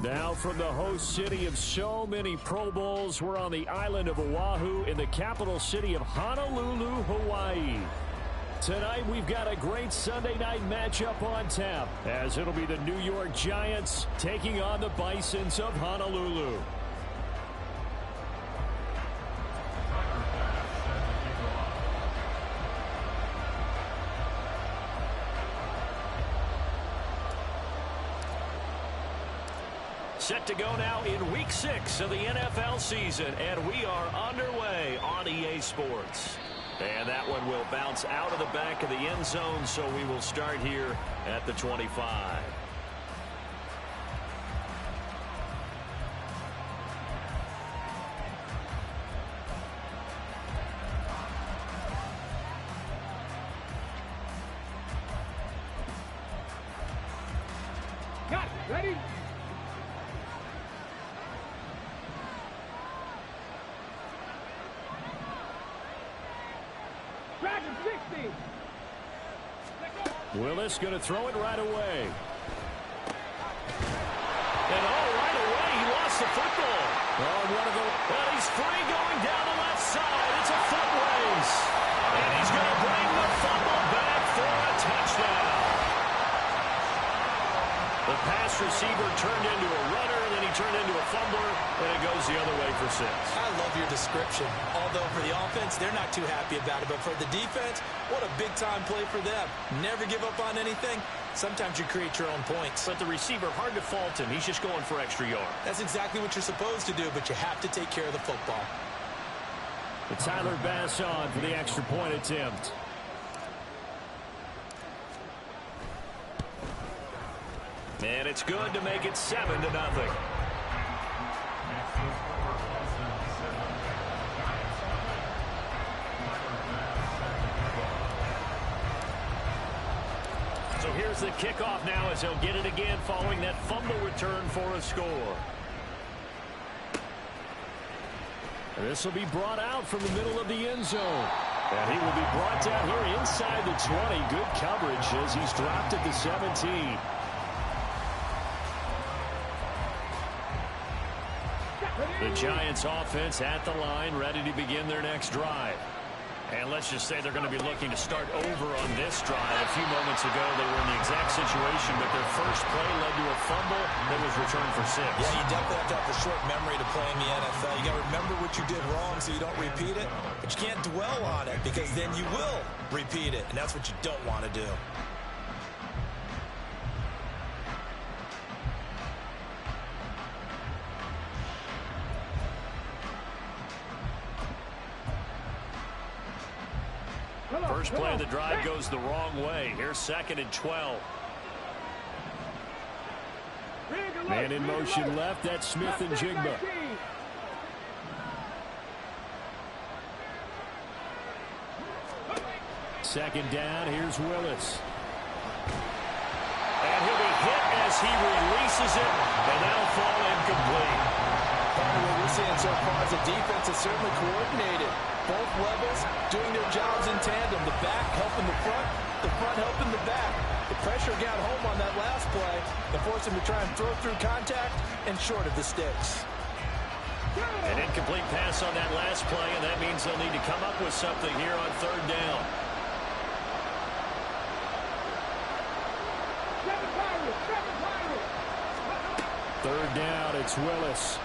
Now from the host city of so many Pro Bowls, we're on the island of Oahu in the capital city of Honolulu, Hawaii. Tonight we've got a great Sunday night matchup on tap, as it'll be the New York Giants taking on the Bisons of Honolulu. Set to go now in Week 6 of the NFL season, and we are underway on EA Sports. And that one will bounce out of the back of the end zone, so we will start here at the 25. Got it. Ready? Willis going to throw it right away. And right away, he lost the football. Well, he's free going down the left side. It's a foot race. And he's going to bring the fumble back for a touchdown. The pass receiver turned into a runner, then he turned into a fumbler, and it goes the other way for 6. I love your description. Although for the offense, they're not too happy about it. But for the defense, what a big-time play for them. Never give up on anything. Sometimes you create your own points. But the receiver, hard to fault him. He's just going for extra yards. That's exactly what you're supposed to do, but you have to take care of the football. Tyler Bass on for the extra point attempt. And it's good to make it 7-0. So here's the kickoff now as he'll get it again following that fumble return for a score. This will be brought out from the middle of the end zone. And he will be brought down here inside the 20. Good coverage as he's dropped at the 17. The Giants offense at the line, ready to begin their next drive. And let's just say they're going to be looking to start over on this drive. A few moments ago, they were in the exact situation, but their first play led to a fumble that was returned for 6. Yeah, you definitely have to have a short memory to play in the NFL. You got to remember what you did wrong so you don't repeat it, but you can't dwell on it because then you will repeat it, and that's what you don't want to do. First play of the drive goes the wrong way. Here's 2nd and 12. Man in motion left. That's Smith and Jigba. Second down. Here's Willis. And he'll be hit as he releases it, and that'll fall incomplete. Part of what we're seeing so far is the defense is certainly coordinated. Both levels doing their jobs in tandem. The back helping the front helping the back. The pressure got home on that last play and forced him to try and throw through contact and short of the sticks. An incomplete pass on that last play, and that means they'll need to come up with something here on 3rd down. Third down, it's Willis.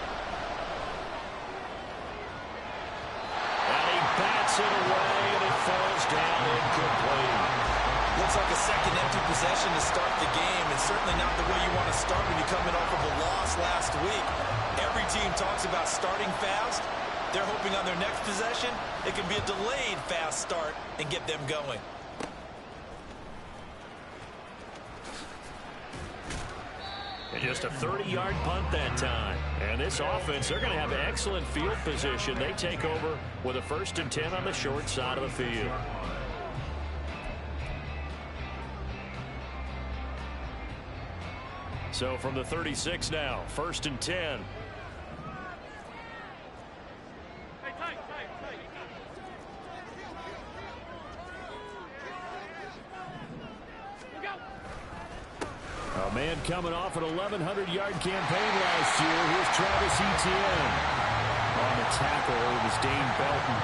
Bats it away, and it falls down incomplete. Looks like a second empty possession to start the game, and certainly not the way you want to start when you're coming off of a loss last week. Every team talks about starting fast. They're hoping on their next possession it can be a delayed fast start and get them going. And just a 30-yard punt that time. And this offense, they're going to have excellent field position. They take over with a 1st and 10 on the short side of the field. So from the 36 now, 1st and 10. A man coming off an 1,100-yard campaign last year. Here's Travis Etienne. On the tackle, it was Dane Belton.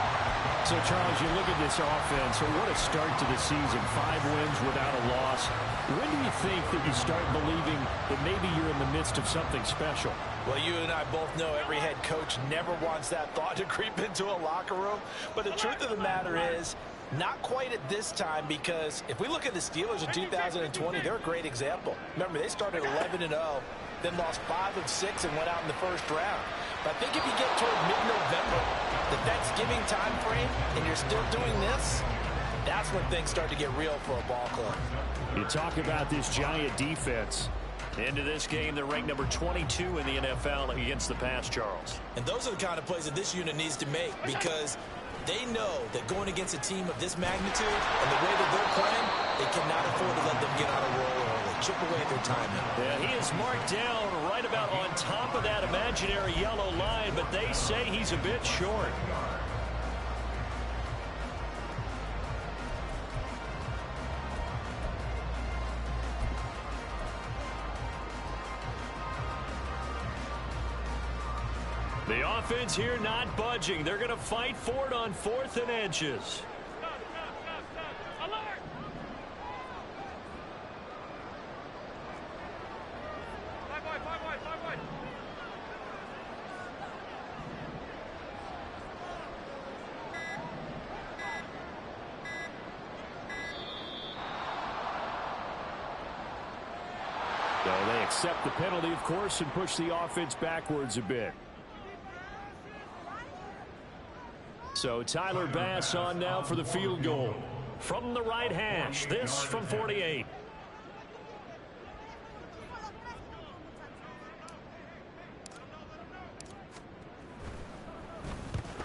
So, Charles, you look at this offense, so what a start to the season. 5 wins without a loss. When do you think that you start believing that maybe you're in the midst of something special? Well, you and I both know every head coach never wants that thought to creep into a locker room. But the truth of the matter is, not quite at this time, because if we look at the Steelers in 2020, they're a great example. Remember, they started 11-0, then lost 5 of 6 and went out in the first round. But I think if you get toward mid-November, the Thanksgiving time frame, and you're still doing this, that's when things start to get real for a ball club. You talk about this Giant defense. Into this game, they're ranked number 22 in the NFL against the pass, Charles. And those are the kind of plays that this unit needs to make, because they know that going against a team of this magnitude and the way that they're playing, they cannot afford to let them get on a roll early. Chip away at their timing. Yeah, he is marked down right about on top of that imaginary yellow line, but they say he's a bit short. The offense here not budging. They're going to fight for it on 4th and inches. So they accept the penalty, of course, and push the offense backwards a bit. So Tyler Bass on now for the field goal. From the right hash, this from 48.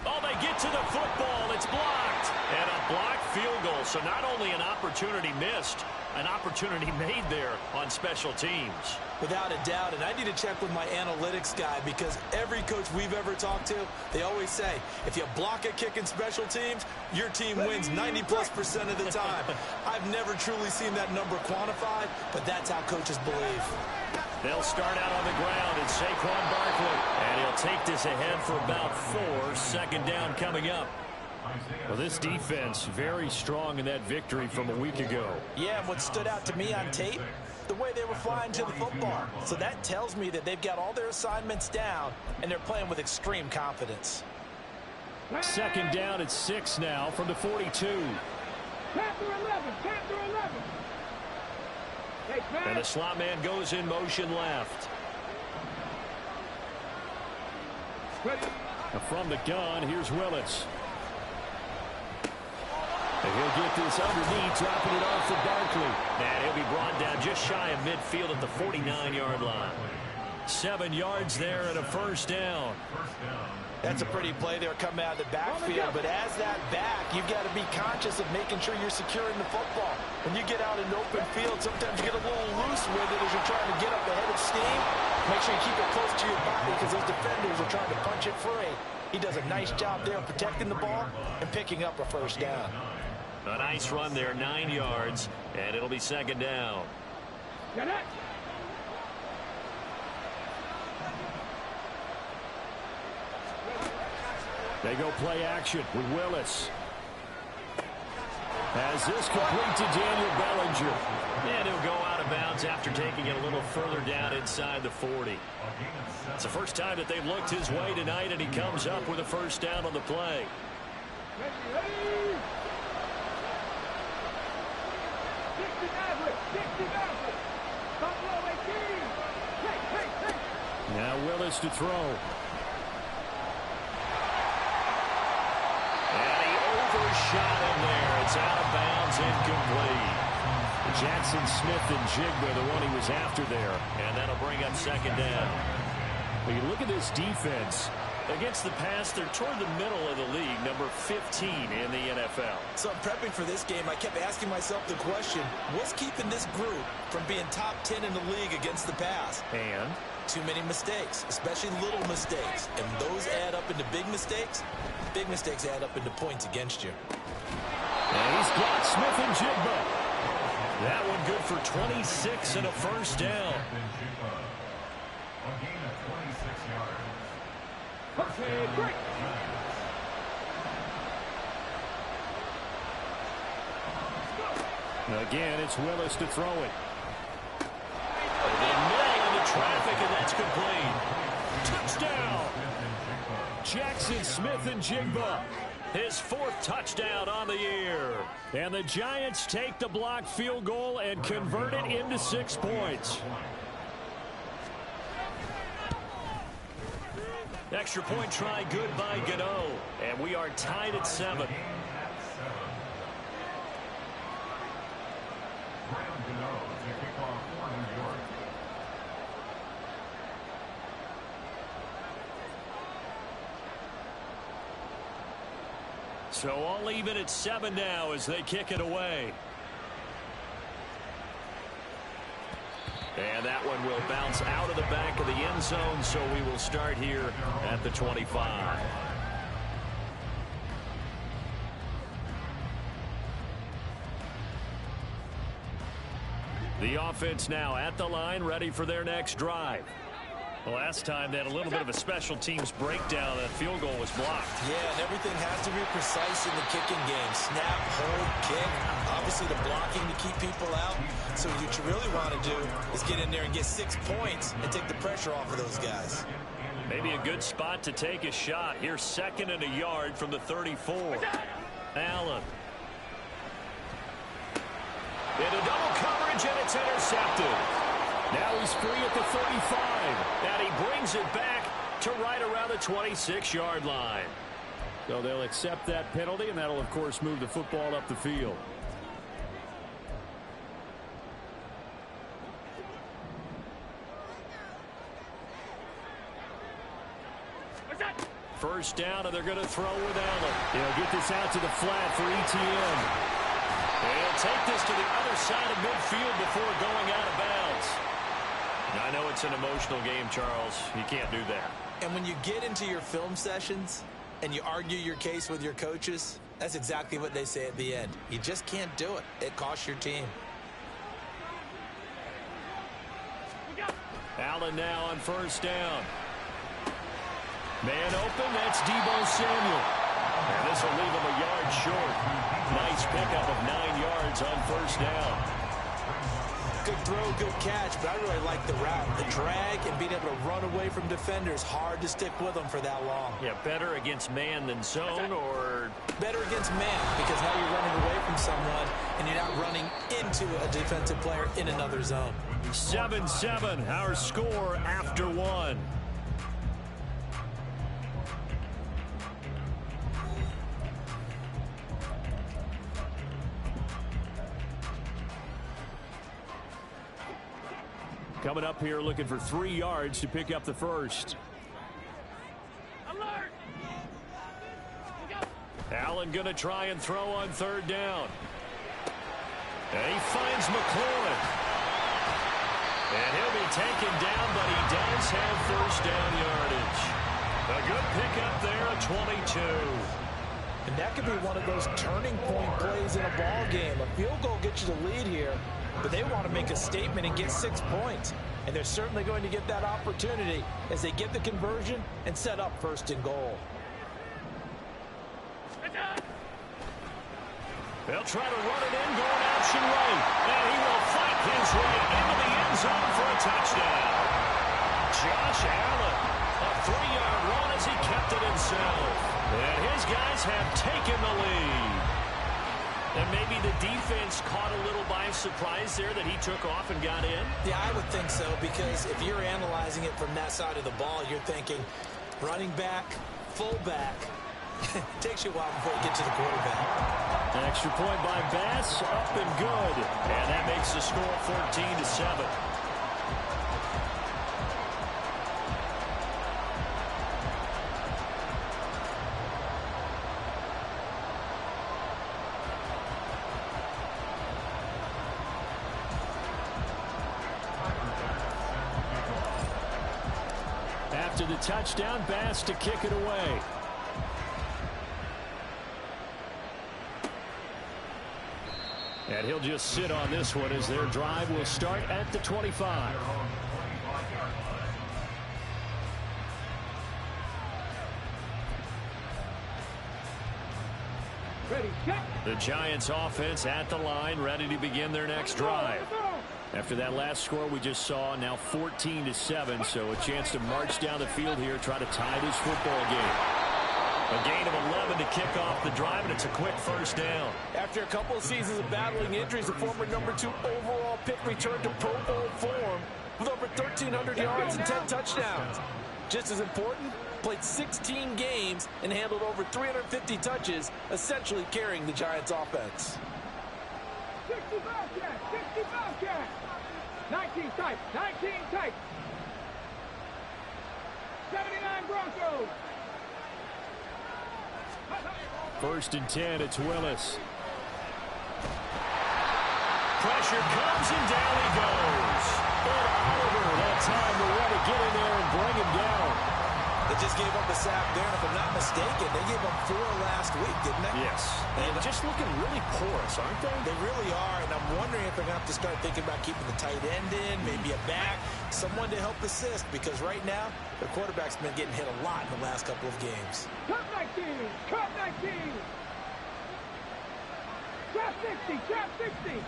Oh, they get to the football. It's blocked. And a blocked field goal. So not only an opportunity missed, an opportunity made there on special teams. Without a doubt, and I need to check with my analytics guy, because every coach we've ever talked to, they always say, if you block a kick in special teams, your team wins 90+% of the time. I've never truly seen that number quantified, but that's how coaches believe. They'll start out on the ground, and Saquon Barkley, and he'll take this ahead for about 4. 2nd down coming up. Well, this defense very strong in that victory from a week ago. Yeah, and what stood out to me on tape, the way they were flying to the football. So that tells me that they've got all their assignments down, and they're playing with extreme confidence. 2nd down at 6 now from the 42. Chapter 11. And the slot man goes in motion left. From the gun, here's Willis. And he'll get this underneath, dropping it off for Barkley. And he'll be brought down just shy of midfield at the 49-yard line. 7 yards there and a 1st down. That's a pretty play there coming out of the backfield. But as that back, you've got to be conscious of making sure you're securing the football. When you get out in open field, sometimes you get a little loose with it as you're trying to get up ahead of steam. Make sure you keep it close to your body, because those defenders are trying to punch it free. He does a nice job there of protecting the ball and picking up a 1st down. A nice run there, 9 yards, and it'll be 2nd down. They go play action with Willis. As this complete to Daniel Bellinger. And he'll go out of bounds after taking it a little further down inside the 40. It's the first time that they've looked his way tonight, and he comes up with a 1st down on the play. Now Willis to throw. And he overshot him there. It's out of bounds, incomplete. Jackson Smith and Jigba, the one he was after there. And that'll bring up 2nd down. When you look at this defense, against the pass, they're toward the middle of the league, number 15 in the NFL. So I'm prepping for this game. I kept asking myself the question, what's keeping this group from being top 10 in the league against the pass? And? Too many mistakes, especially little mistakes. And those add up into big mistakes. Big mistakes add up into points against you. And he's got Smith and Jigba. That one good for 26 and a 1st down. Okay, great. Again, it's Willis to throw it. They nail into traffic, and that's complete. Touchdown! Jackson Smith-Njigba, his 4th touchdown on the year. And the Giants take the blocked field goal and convert it into 6 points. Extra point try good by Gano. And we are tied at 7. So all even at 7 now as they kick it away. And that one will bounce out of the back of the end zone, so we will start here at the 25. The offense now at the line, ready for their next drive. Last time they had a little bit of a special teams breakdown. That field goal was blocked. Yeah, and everything has to be precise in the kicking game. Snap, hold, kick. Obviously the blocking to keep people out. So what you really want to do is get in there and get 6 points and take the pressure off of those guys. Maybe a good spot to take a shot. Here's 2nd and a yard from the 34. Allen. Into double coverage, and it's intercepted. Now he's free at the 35, and he brings it back to right around the 26-yard line. So they'll accept that penalty, and that'll, of course, move the football up the field. First down, and they're going to throw with Allen. He'll get this out to the flat for ETN. He'll take this to the other side of midfield before going out of bounds. I know it's an emotional game, Charles. You can't do that. And when you get into your film sessions and you argue your case with your coaches, that's exactly what they say at the end. You just can't do it. It costs your team. Allen now on first down. Man open, that's Deebo Samuel. And this will leave him a yard short. Nice pickup of 9 yards on first down. Good throw, good catch, but I really like the route. The drag and being able to run away from defenders, hard to stick with them for that long. Yeah, better against man than zone, or? Better against man, because now you're running away from someone and you're not running into a defensive player in another zone. 7-7, our score after 1. Coming up here looking for 3 yards to pick up the first. Alert! Allen going to try and throw on 3rd down. And he finds McLaurin. And he'll be taken down, but he does have first down yardage. A good pickup there at 22. And that could be one of those turning point plays in a ball game. A field goal gets you the lead here, but they want to make a statement and get 6 points. And they're certainly going to get that opportunity as they get the conversion and set up 1st and goal. They'll try to run it in, going option right. And he will fight his way into the end zone for a touchdown. Josh Allen, a 3-yard run as he kept it himself. And his guys have taken the lead. And maybe the defense caught a little by surprise there that he took off and got in? Yeah, I would think so, because if you're analyzing it from that side of the ball, you're thinking running back, fullback. It takes you a while before you get to the quarterback. An extra point by Bass, up and good. And that makes the score 14-7. After the touchdown, Bass to kick it away. And he'll just sit on this one as their drive will start at the 25. Ready, set. The Giants offense at the line, ready to begin their next drive. After that last score we just saw, now 14-7, so a chance to march down the field here, try to tie this football game. A gain of 11 to kick off the drive, and it's a quick first down. After a couple of seasons of battling injuries, the former #2 overall pick returned to Pro Bowl form with over 1,300 yards and 10 touchdowns. Just as important, played 16 games and handled over 350 touches, essentially carrying the Giants offense. 60 Bobcat, 60 Bobcat. 19 tight, 19 tight. 79 Broncos. 1st and 10, it's Willis. Pressure comes and down he goes. And Oliver that time to want to get in there and bring him down. They just gave up a sack there, and if I'm not mistaken, they gave up 4 last week, didn't they? Yes. And just looking really porous, aren't they? They really are, and I'm wondering if they're going to have to start thinking about keeping the tight end in, maybe a back, someone to help assist, because right now, their quarterback's been getting hit a lot in the last couple of games. Cut 19, cut 19. Trap 60, trap 60.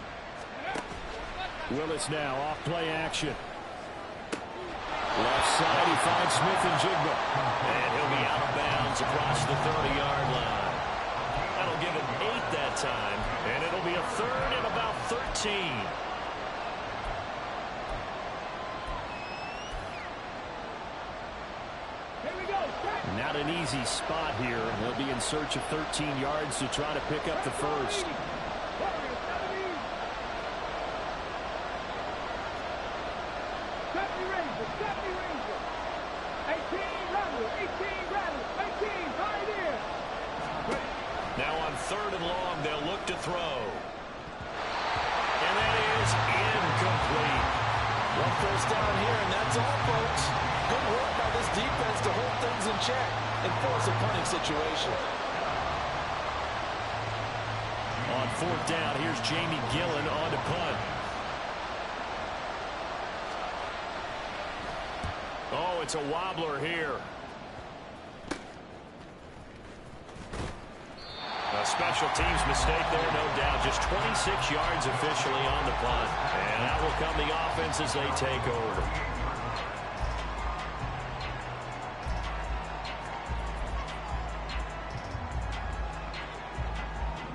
Willis now off play action. Left side, he finds Smith-Njigba. And he'll be out of bounds across the 30-yard line. That'll give him 8 that time. And it'll be a 3rd and about 13. Here we go. Not an easy spot here. They'll be in search of 13 yards to try to pick up the first. Now on 3rd and long, they'll look to throw. And that is incomplete. 1 first down here, and that's all, folks. Good work by this defense to hold things in check and force a punting situation. On 4th down, here's Jamie Gillen on to punt. Oh, it's a wobbler here. A special teams mistake there, no doubt. Just 26 yards officially on the punt. And that will come the offense as they take over.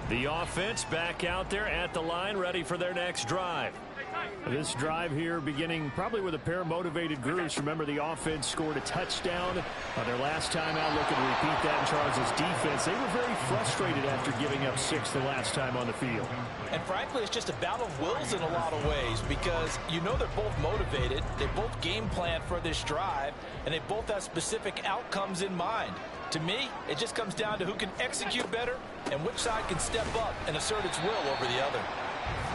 The offense back out there at the line, ready for their next drive. This drive here beginning probably with a pair of motivated groups. Remember, the offense scored a touchdown their last time out, looking to repeat that in Charles' defense. They were very frustrated after giving up 6 the last time on the field. And frankly, it's just a battle of wills in a lot of ways, because you know they're both motivated, they both game plan for this drive, and they both have specific outcomes in mind. To me, it just comes down to who can execute better and which side can step up and assert its will over the other.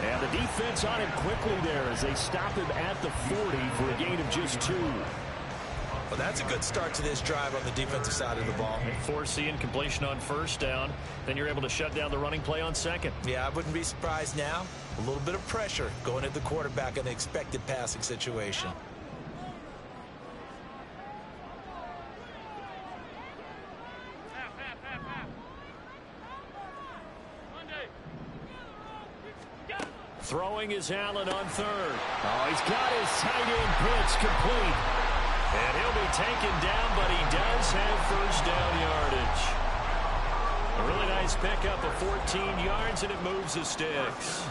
And the defense on him quickly there as they stop him at the 40 for a gain of just 2. Well, that's a good start to this drive on the defensive side of the ball. Force the incompletion on 1st down. Then you're able to shut down the running play on 2nd. Yeah, I wouldn't be surprised now. A little bit of pressure going at the quarterback in the expected passing situation. Throwing is Allen on 3rd. Oh, he's got his tight end pitch complete. And he'll be taken down, but he does have 1st down yardage. A really nice pickup of 14 yards, and it moves the sticks.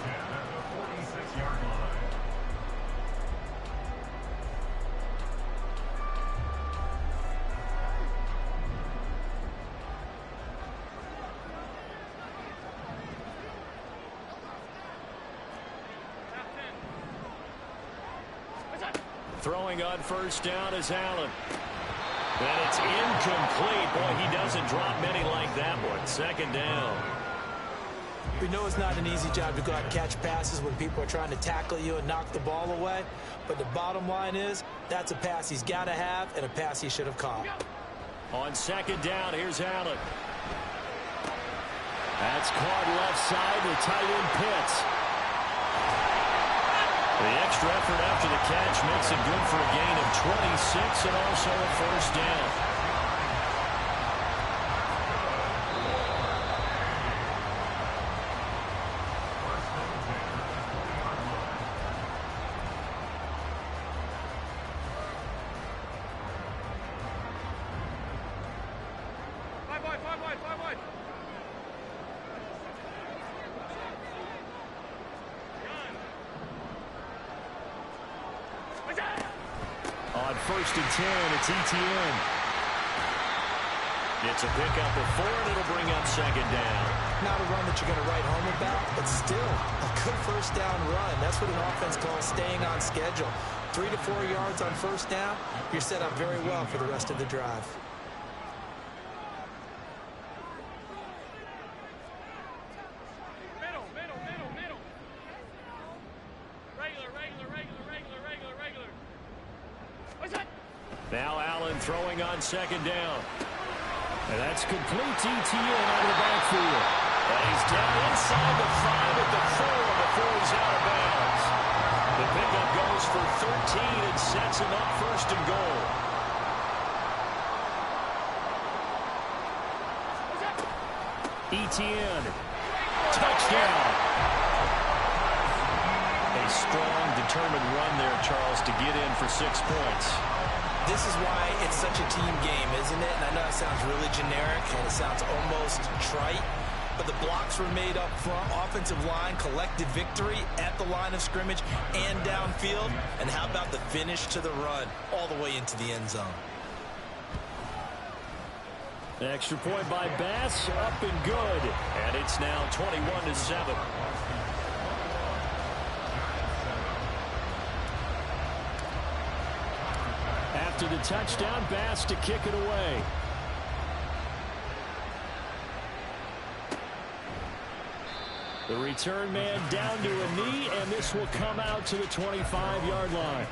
Throwing on 1st down is Allen. And it's incomplete. Boy, he doesn't drop many like that one. 2nd down. We know it's not an easy job to go out and catch passes when people are trying to tackle you and knock the ball away. But the bottom line is, that's a pass he's got to have and a pass he should have caught. On 2nd down, here's Allen. That's caught left side to tight end Pitts. The extra effort after the catch makes it good for a gain of 26 and also a 1st down. On 1st and 10, it's ETN. It's a pickup of 4, and it'll bring up 2nd down. Not a run that you're going to write home about, but still a good first down run. That's what an offense calls staying on schedule. 3 to 4 yards on first down, you're set up very well for the rest of the drive. Now Allen throwing on 2nd down. And that's complete to ETN out of the backfield. And he's down inside the 5 at the 4 before he's out of bounds. The pickup goes for 13 and sets him up 1st and goal. ETN. Touchdown. A strong, determined run there, Charles, to get in for 6 points. This is why it's such a team game, isn't it? And I know it sounds really generic and it sounds almost trite, but the blocks were made up front. Offensive line collected victory at the line of scrimmage and downfield. And how about the finish to the run all the way into the end zone? Extra point by Bass, up and good. And it's now 21-7. After the touchdown, Bass to kick it away. The return man down to a knee, and this will come out to the 25-yard line.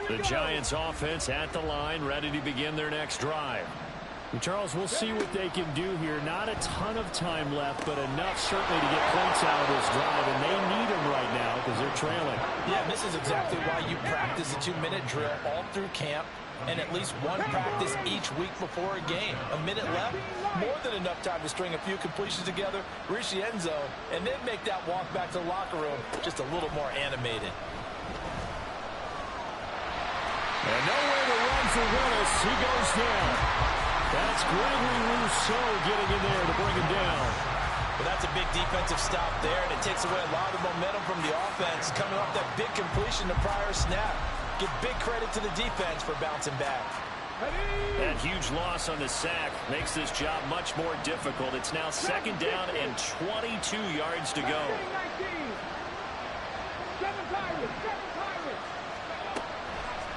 The Giants offense at the line, ready to begin their next drive. And Charles, we'll see what they can do here. Not a ton of time left, but enough certainly to get points out of this drive, and they need them right now because they're trailing. Yeah, this is exactly why you practice a 2-minute drill all through camp and at least one practice each week before a game. A minute left, more than enough time to string a few completions together, reach the end zone, and then make that walk back to the locker room just a little more animated. And nowhere to run for Willis. He goes down. That's Gregory Rousseau getting in there to bring him down. Well, that's a big defensive stop there, and it takes away a lot of momentum from the offense coming off that big completion the prior snap. Give big credit to the defense for bouncing back. That huge loss on the sack makes this job much more difficult. It's now 2nd down and 22 yards to go.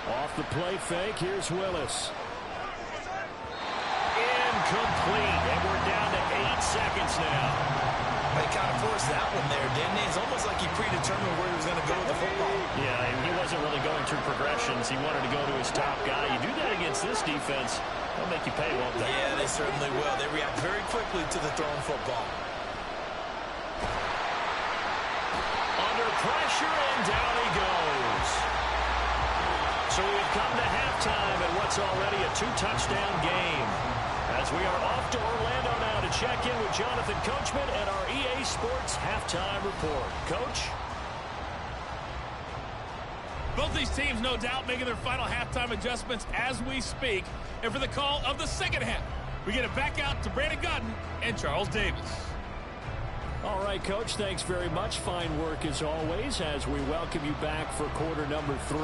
Off the play fake, here's Willis. Incomplete, and we're down to 8 seconds now. They kind of forced that one there, didn't he? It's almost like he predetermined where he was going to go with the football. Yeah, and he wasn't really going through progressions. He wanted to go to his top guy. You do that against this defense, they'll make you pay, won't they? Yeah, they certainly will. They react very quickly to the thrown football. Under pressure, and down he goes. So we've come to halftime in what's already a 2-touchdown game. As we are off to Orlando now to check in with Jonathan Coachman and our EA Sports Halftime Report. Coach? Both these teams, no doubt, making their final halftime adjustments as we speak. And for the call of the second half, we get it back out to Brandon Gutton and Charles Davis. All right, Coach, thanks very much. Fine work as always as we welcome you back for quarter number 3.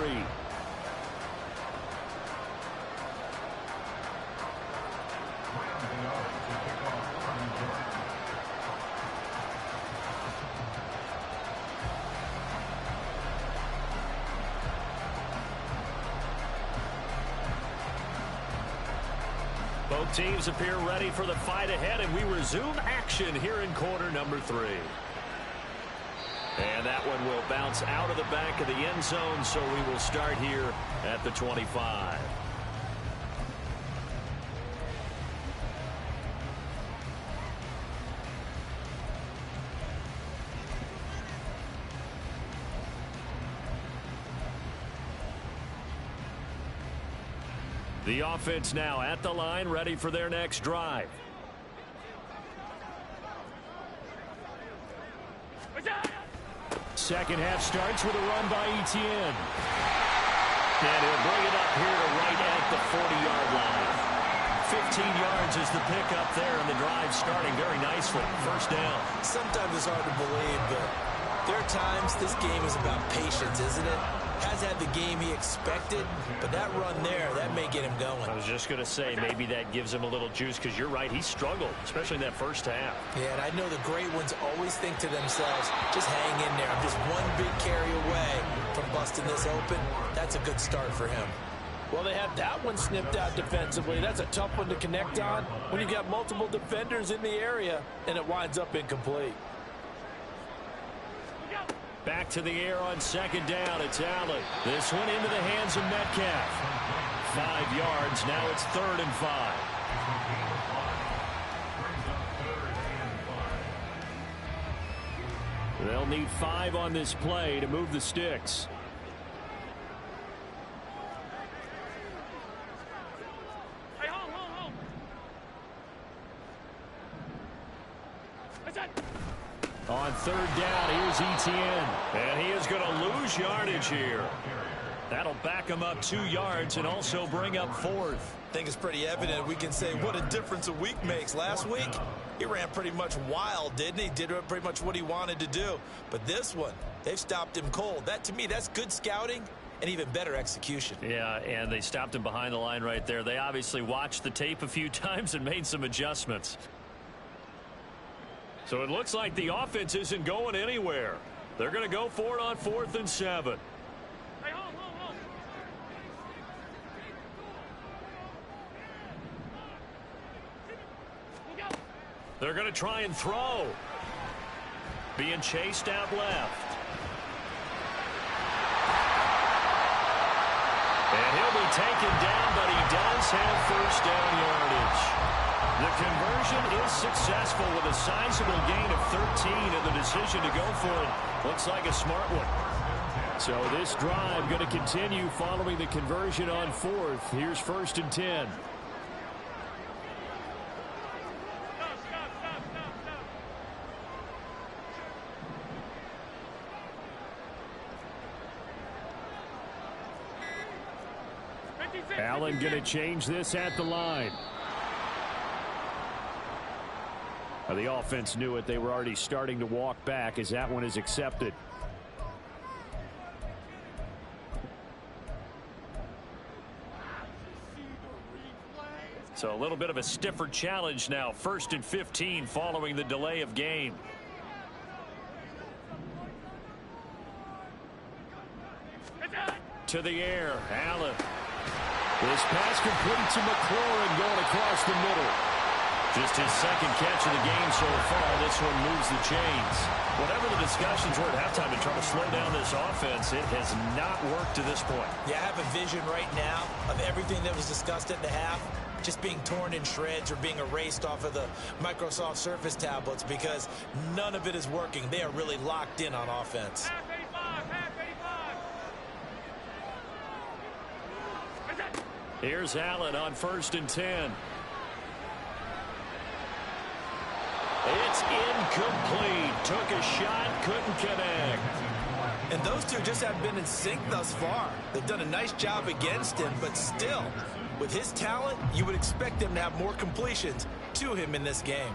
Both teams appear ready for the fight ahead, and we resume action here in quarter number 3. And that one will bounce out of the back of the end zone, so we will start here at the 25. The offense now at the line, ready for their next drive. Second half starts with a run by Etienne. And he'll bring it up here to right at the 40-yard line. 15 yards is the pickup there, and the drive starting very nicely. First down. Sometimes it's hard to believe, but there are times this game is about patience, isn't it? Has had the game he expected, but that run there, that may get him going. I was just going to say, maybe that gives him a little juice, because you're right, he struggled, especially in that first half. Yeah, and I know the great ones always think to themselves, just hang in there. I'm just one big carry away from busting this open. That's a good start for him. Well, they have that one snipped out defensively. That's a tough one to connect on when you've got multiple defenders in the area, and it winds up incomplete. Back to the air on second down. It's Allen. This one into the hands of Metcalf. 5 yards. Now it's 3rd and 5. They'll need 5 on this play to move the sticks. On 3rd down, here's Etienne. And he is going to lose yardage here. That'll back him up 2 yards and also bring up 4th. I think it's pretty evident. We can say what a difference a week makes. Last week, he ran pretty much wild, didn't he? Did pretty much what he wanted to do. But this one, they've stopped him cold. That, to me, that's good scouting and even better execution. Yeah, and they stopped him behind the line right there. They obviously watched the tape a few times and made some adjustments. So it looks like the offense isn't going anywhere. They're going to go for it on 4th and 7. They're going to try and throw. Being chased out left. And he'll be taken down, but he does have first down yardage. The conversion is successful with a sizable gain of 13, and the decision to go for it looks like a smart one. So this drive going to continue following the conversion on 4th. Here's 1st and 10. Allen going to change this at the line. The offense knew it. They were already starting to walk back as that one is accepted. So a little bit of a stiffer challenge now. 1st and 15 following the delay of game. To the air. Allen. This pass complete to McLaurin going across the middle. Just his second catch of the game so far. This one moves the chains. Whatever the discussions were at halftime to try to slow down this offense, it has not worked to this point. Yeah, I have a vision right now of everything that was discussed at the half just being torn in shreds or being erased off of the Microsoft Surface tablets because none of it is working. They are really locked in on offense. Half 85. Here's Allen on 1st and 10. It's incomplete. Took a shot, couldn't connect. And those two just haven't been in sync thus far. They've done a nice job against him, but still, with his talent, you would expect them to have more completions to him in this game.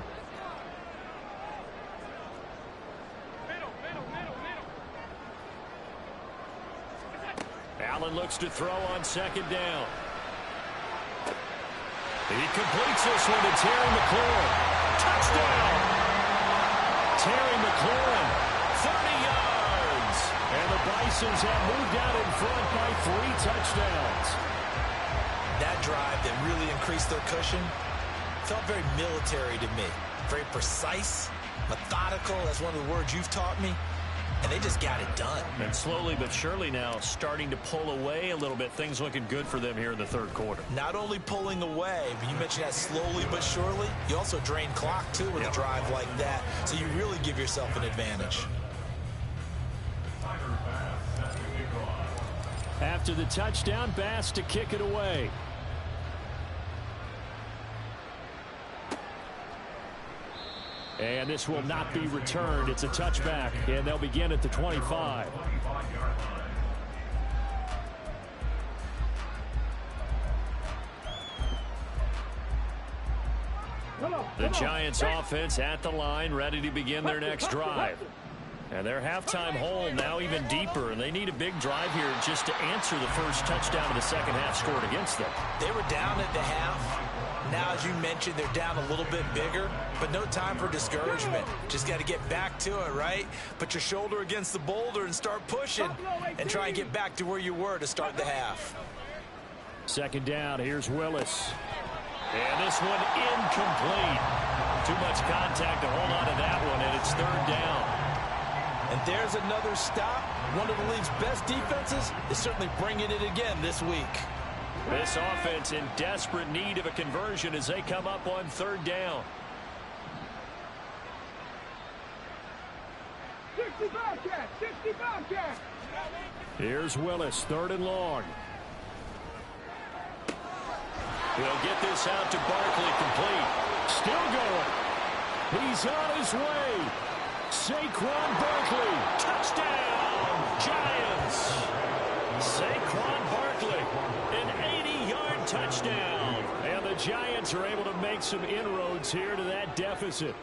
Allen looks to throw on 2nd down. He completes this one to Terry McLaurin. Touchdown! Terry McLaurin, 30 yards. And the Bisons have moved out in front by 3 touchdowns. That drive that really increased their cushion felt very military to me. Very precise, methodical. That's one of the words you've taught me. And they just got it done. And slowly but surely now starting to pull away a little bit. Things looking good for them here in the 3rd quarter. Not only pulling away, but you mentioned that slowly but surely. You also drain clock, too, with a drive like that. So you really give yourself an advantage. After the touchdown, Bass to kick it away. And this will not be returned. It's a touchback, and they'll begin at the 25. The Giants offense at the line, ready to begin their next drive. And their halftime hole now even deeper, and they need a big drive here just to answer the first touchdown of the second half scored against them. They were down at the half. Now, as you mentioned, they're down a little bit bigger, but no time for discouragement. Just got to get back to it, right? Put your shoulder against the boulder and start pushing and try and get back to where you were to start the half. Second down, here's Willis. And this one incomplete. Too much contact to hold on to that one, and it's third down. And there's another stop. One of the league's best defenses is certainly bringing it again this week. This offense in desperate need of a conversion as they come up on third down. 60 Bobcat, 60 Bobcat. Here's Willis, third and long. He'll get this out to Barkley, complete. Still going. He's on his way. Saquon Barkley, touchdown, Giants. Saquon Barkley, an 80-yard touchdown. And the Giants are able to make some inroads here to that deficit.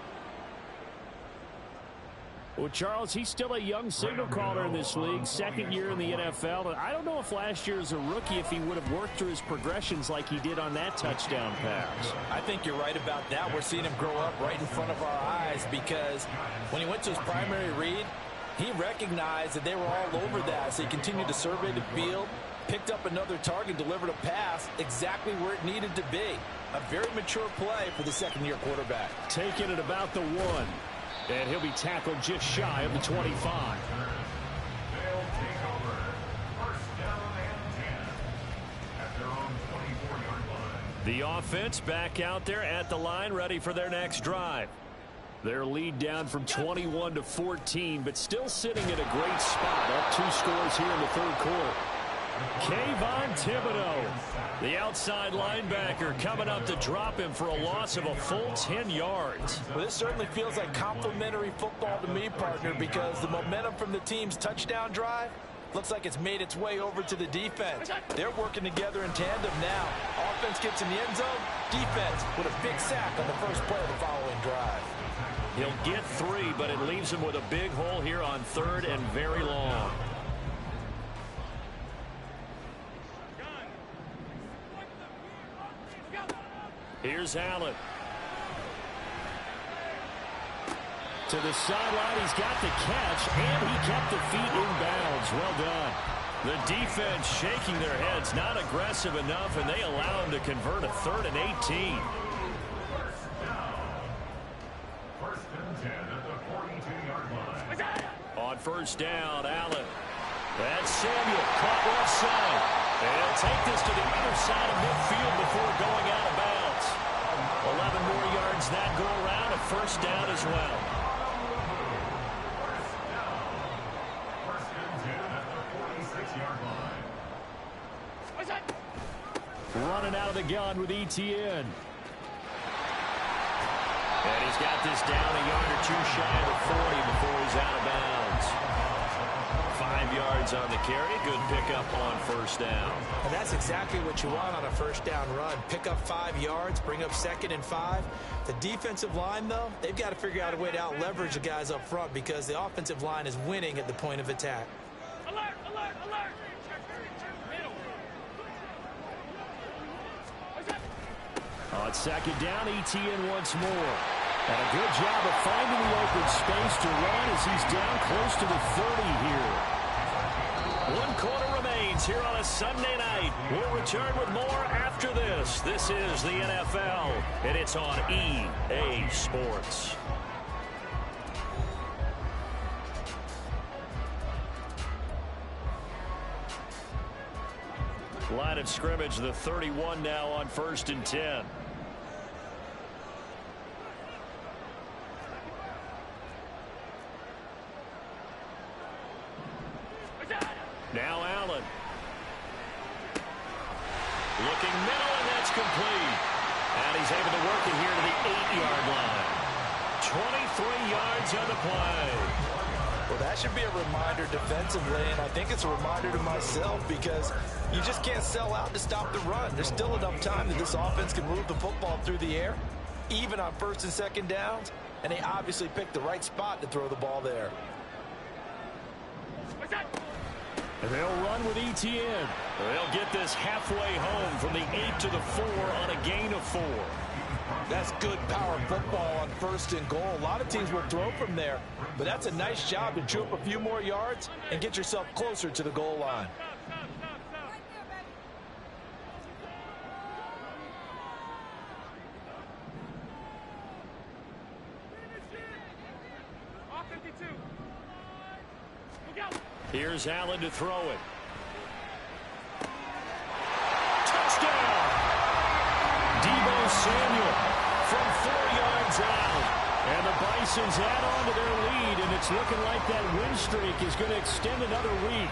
Well, Charles, he's still a young signal caller in this league, second year in the NFL. And I don't know if last year as a rookie, if he would have worked through his progressions like he did on that touchdown pass. I think you're right about that. We're seeing him grow up right in front of our eyes because when he went to his primary read, he recognized that they were all over that. So he continued to survey the field, picked up another target, delivered a pass exactly where it needed to be. A very mature play for the second-year quarterback. Taking it about the 1. And he'll be tackled just shy of the 25. The offense back out there at the line, ready for their next drive. Their lead down from 21 to 14, but still sitting at a great spot. Up 2 scores here in the third quarter. Kayvon Thibodeau, the outside linebacker, coming up to drop him for a loss of a full 10 yards. Well, this certainly feels like complimentary football to me, partner, because the momentum from the team's touchdown drive looks like it's made its way over to the defense. They're working together in tandem now. Offense gets in the end zone. Defense with a big sack on the first play of the following drive. He'll get 3, but it leaves him with a big hole here on third and very long. Here's Allen. To the sideline, he's got the catch, and he kept the feet in bounds. Well done. The defense shaking their heads, not aggressive enough, and they allow him to convert a 3rd and 18. On first down, Allen. That's Samuel, caught left side. And he'll take this to the other side of midfield before going out of bounds. 11 more yards that go around, a first down as well. Running out of the gun with ETN. And he's got this down a yard or 2 shy of the 40 before he's out of bounds. 5 yards on the carry. Good pickup on first down. And that's exactly what you want on a first down run. Pick up 5 yards, bring up 2nd and 5. The defensive line, though, they've got to figure out a way to out-leverage the guys up front because the offensive line is winning at the point of attack. Alert, alert, alert. On second down, ETN once more. And a good job of finding the open space to run as he's down close to the 30 here. 1 quarter remains here on a Sunday night. We'll return with more after this. This is the NFL, and it's on EA Sports. Line of scrimmage, the 31 now on 1st and 10. Now Allen. Looking middle, and that's complete. And he's able to work it here to the 8-yard line. 3 yards on the play. Well, that should be a reminder defensively, and I think it's a reminder to myself because you just can't sell out to stop the run. There's still enough time that this offense can move the football through the air, even on 1st and 2nd downs, and they obviously picked the right spot to throw the ball there. And they'll run with ETN. They'll get this halfway home from the 8 to the 4 on a gain of 4. That's good power football on 1st and goal. A lot of teams will throw from there, but that's a nice job to chew up a few more yards and get yourself closer to the goal line. Here's Allen to throw it. Touchdown! Deebo Samuel from 4 yards out. And the Bisons add on to their lead, and it's looking like that win streak is going to extend another week.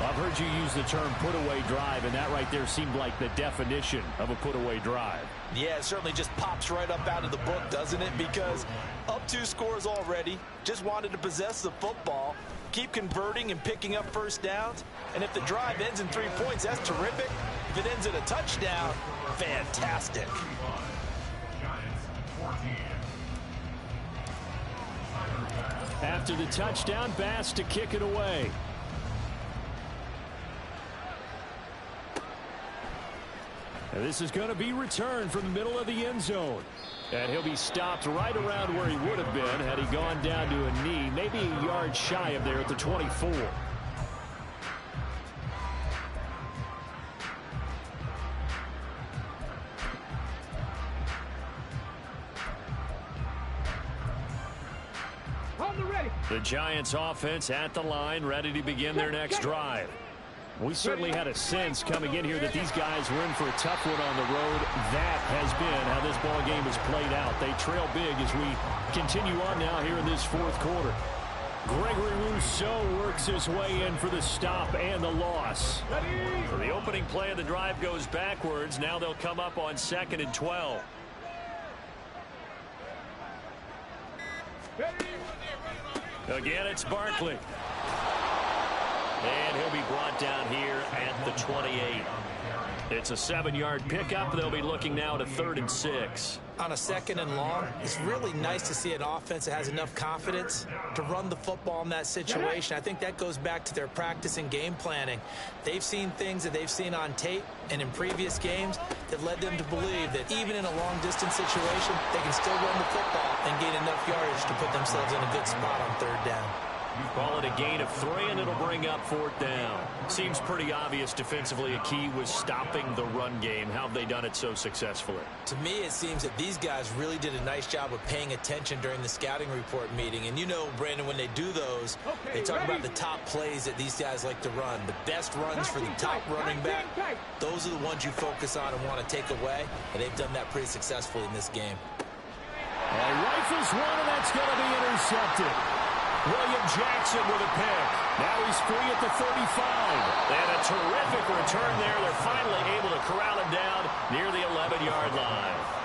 I've heard you use the term put-away drive, and that right there seemed like the definition of a put-away drive. Yeah, it certainly just pops right up out of the book, doesn't it? Because up 2 scores already, just wanted to possess the football, keep converting and picking up 1st downs. And if the drive ends in 3 points, that's terrific. If it ends in a touchdown, fantastic. After the touchdown, Bass to kick it away. And this is going to be returned from the middle of the end zone. And he'll be stopped right around where he would have been had he gone down to a knee, maybe a yard shy of there at the 24. The Giants offense at the line, ready to begin their next drive. We certainly had a sense coming in here that these guys were in for a tough one on the road. That has been how this ball game has played out. They trail big as we continue on now here in this 4th quarter. Gregory Rousseau works his way in for the stop and the loss. So the opening play of the drive goes backwards. Now they'll come up on 2nd and 12. Again, it's Barkley. And he'll be brought down here at the 28. It's a 7-yard pickup. They'll be looking now to 3rd and 6. On a 2nd and long, it's really nice to see an offense that has enough confidence to run the football in that situation. I think that goes back to their practice and game planning. They've seen things that they've seen on tape and in previous games that led them to believe that even in a long-distance situation, they can still run the football and gain enough yardage to put themselves in a good spot on 3rd down. Call it a gain of 3, and it'll bring up 4th down. Seems pretty obvious defensively a key was stopping the run game. How have they done it so successfully? To me, it seems that these guys really did a nice job of paying attention during the scouting report meeting. And you know, Brandon, when they do those, they talk about the top plays that these guys like to run. The best runs for the top running back, those are the ones you focus on and want to take away. And they've done that pretty successfully in this game. And rifles one, and that's going to be intercepted. William Jackson with a pick. Now he's free at the 35. And a terrific return there. They're finally able to corral him down near the 11-yard line.